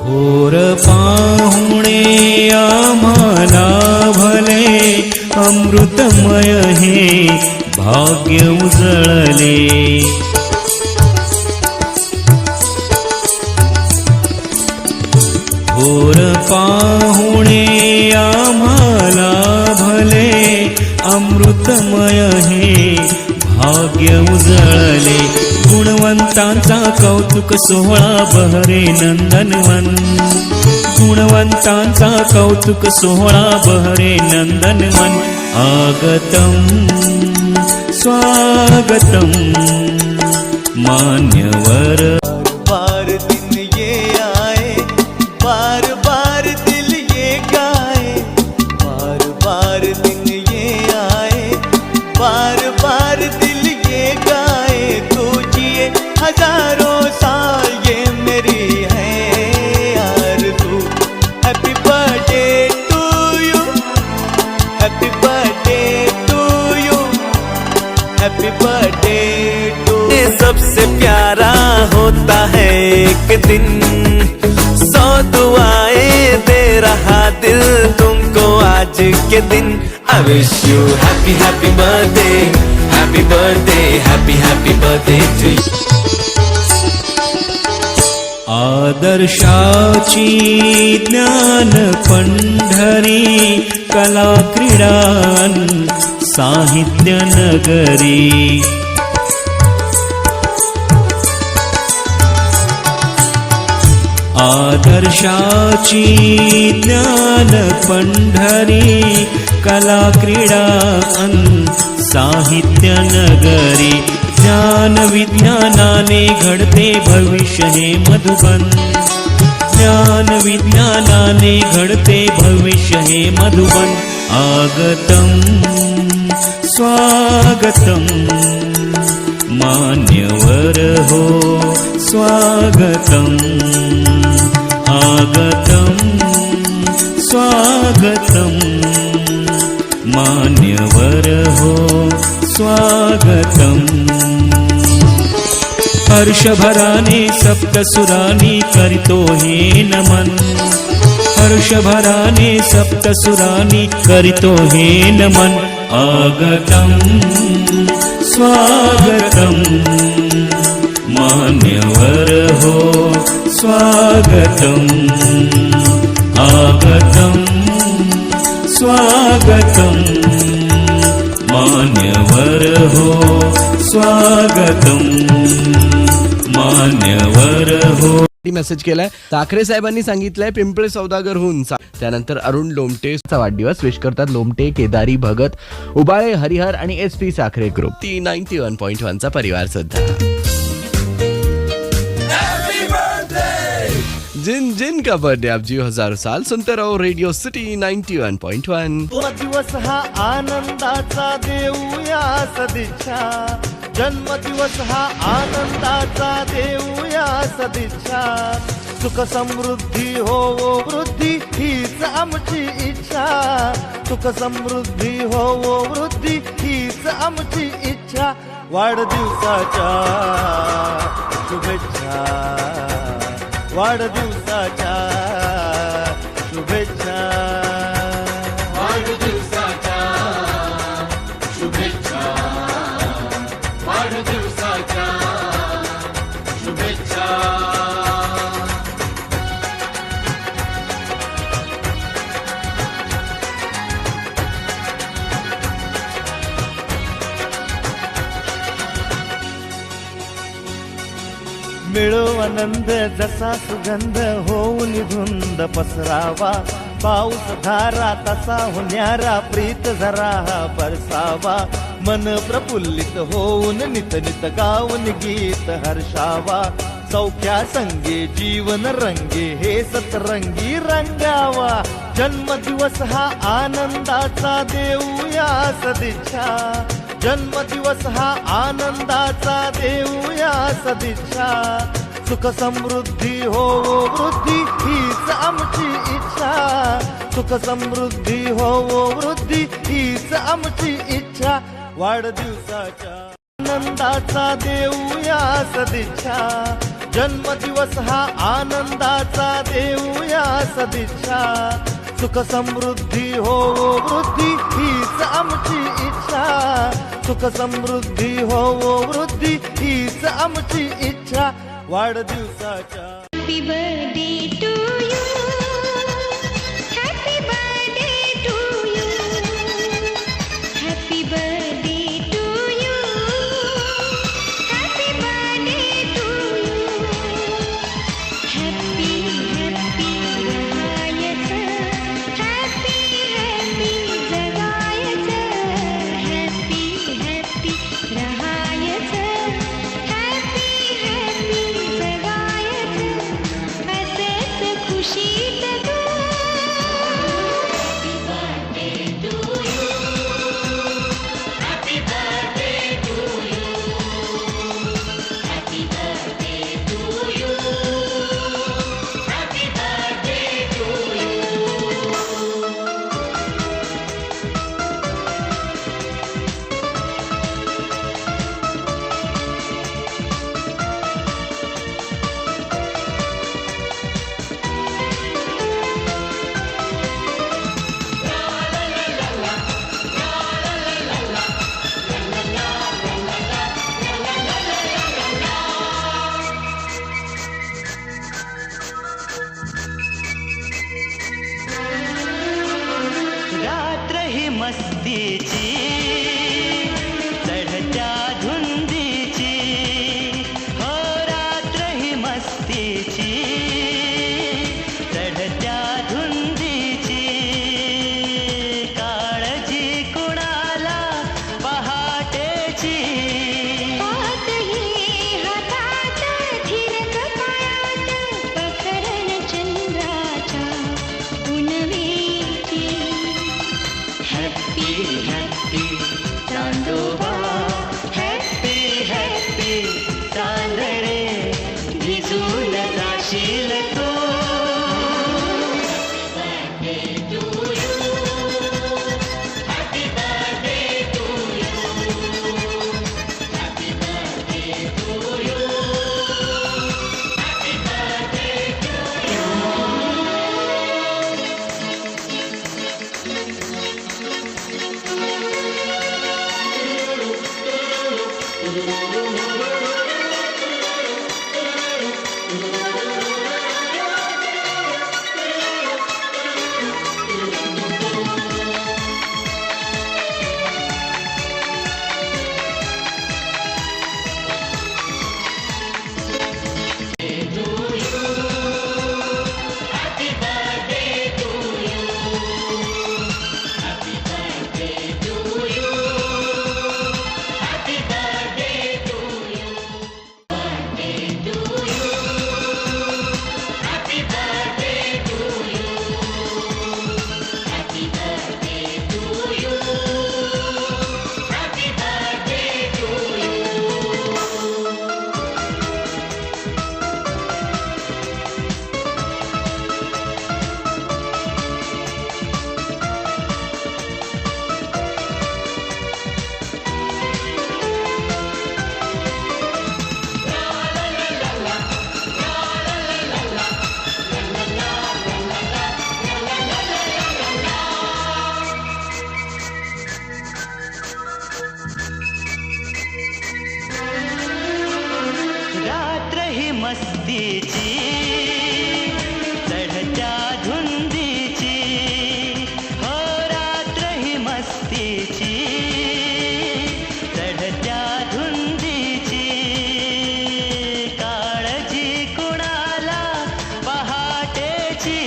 थोर पाहुणे आम्हाला भले अमृतमय हे भाग्य उजळले. थोर पाहुणे आम्हाला भले अमृतमय हे भाग्य उजळले. गुणवंतांचा कौतुक सोहळा बहरे नंदनवन. गुणवंतांचा कौतुक सोहळा बहरे नंदनवन. आगतम स्वागतम मान्यवर. बार दिन ये आए, बार बार दिल ये गाए. बार बार दिन ये आए, बार बार दिल ये गाए. तू जिए हजारों साल ये मेरी है आरज़ू. Happy birthday to you, happy birthday to you, happy birthday to. सबसे प्यारा होता है एक दिन, 100 दुआएं दे रहा दिल तुमको आज के दिन. I wish you happy happy birthday, happy birthday, happy happy birthday to you. आदर्शाची ज्ञान पंढरी कला क्रीडा साहित्य नगरी. आदर्शाची ज्ञान पंढरी कला क्रीडा साहित्य नगरी. ज्ञान विज्ञानाने घडते भविष्य हे मधुबन. ज्ञान विज्ञानाने घडते भविष्य हे मधुबन. आगतम स्वागतम मान्यवर हो स्वागतम. आगतम स्वागतम मान्यवर हो स्वागतम. हर्षभराने सप्तसुरानी करितो हे नमन. हर्षभराने सप्तसुरानी करितो हे नमन. आगतम स्वागतम मान्यवर हो स्वागतम. आगतम स्वागतम मान्यवर हो स्वागतम. मान्यवर हो. मेसेज केलाय. साखरे साहेबांनी सांगितलंय पिंपळे सौदागरहून. त्यानंतर अरुण लोमटेचा वाढदिवस विश करतात लोमटे, केदारी, भगत, उबाळे, हरिहर आणि SP साखरे ग्रुप. ती 91.1 चा परिवार सुद्धा. जिन जिन का बर्थडे आप जियो हजारों साल सुनते रहो रेडियो सिटी 91.1. दिवस हा आनंदाचा देऊया सदिच्छा. जन्मदिवस हा आनंदाचा देऊया सदिच्छा. सुख समृद्धी हो वृद्धी हीच आमची इच्छा. सुख समृद्धी हो वृद्धी हीच आमची इच्छा. वाढदिवसाच्या शुभेच्छा, वाढदिवसाच्या शुभेच्छा. वाढदिवसाच्या शुभेच्छा, वाढदिवसाच्या शुभेच्छा. मिळो आनंद जसा सुगंध होऊन धुंद पसरावा. पाऊस धारा तसा होण्यारा प्रीत जरा बरसावा. मन प्रफुल्लित होऊन नित नित गाऊन गीत हर्षावा. सौख्या संगे जीवन रंगे हे सतरंगी रंगावा. जन्मदिवस हा आनंदाचा देऊया सदिच्छा. जन्मदिवस हा आनंदाचा देऊया सदिच्छा. सुख समृद्धी हो वृद्धी हीच आमची इच्छा. सुख समृद्धी हो वृद्धी हीच आमची इच्छा. वाढदिवसाच्या आनंदाचा देऊया सदिच्छा. जन्मदिवस हा आनंदाचा देऊ सदिच्छा सुख समृद्धी हो वृद्धी हीच आमची इच्छा सुख समृद्धी हो वृद्धी हीच आमची इच्छा वाढदिवसाच्या Happy birthday to you. Happy birthday to you. Happy birthday to you. Happy birthday to you. Happy happy रहायचं. Happy happy जगायचं. Happy happy रहायचं. Happy happy जगायचं. असंच खुशीत तू. Happy birthday to you. Happy birthday to you. Happy birthday to you. Happy birthday to you. रात्र ही मस्तीची चढत्या धुंदीची हो रात्र ही मस्तीची चढत्या धुंदीची काळजी कुणाला पहाटेची हात ही हातात थिरक पायात पखरण चंद्राच्या उन्हवेची हॅपी हॅपी चांदोबा हॅपी हॅपी चांदणे भिजून जाशील तू रात्र ही मस्तीची चढत्या धुंदीची हो रात्र ही मस्तीची चढत्या धुंदीची काळजी कुणाला पहाटेची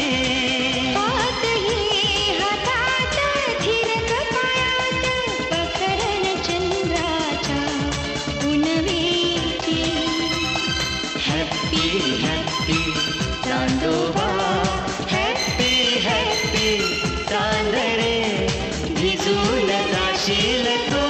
हात ही हातात थिरक पायात पखरण चंद्राच्या उन्हवेची हॅपी हॅपी चांदोबा हॅपी हॅपी चांदणे भिजून जाशील तू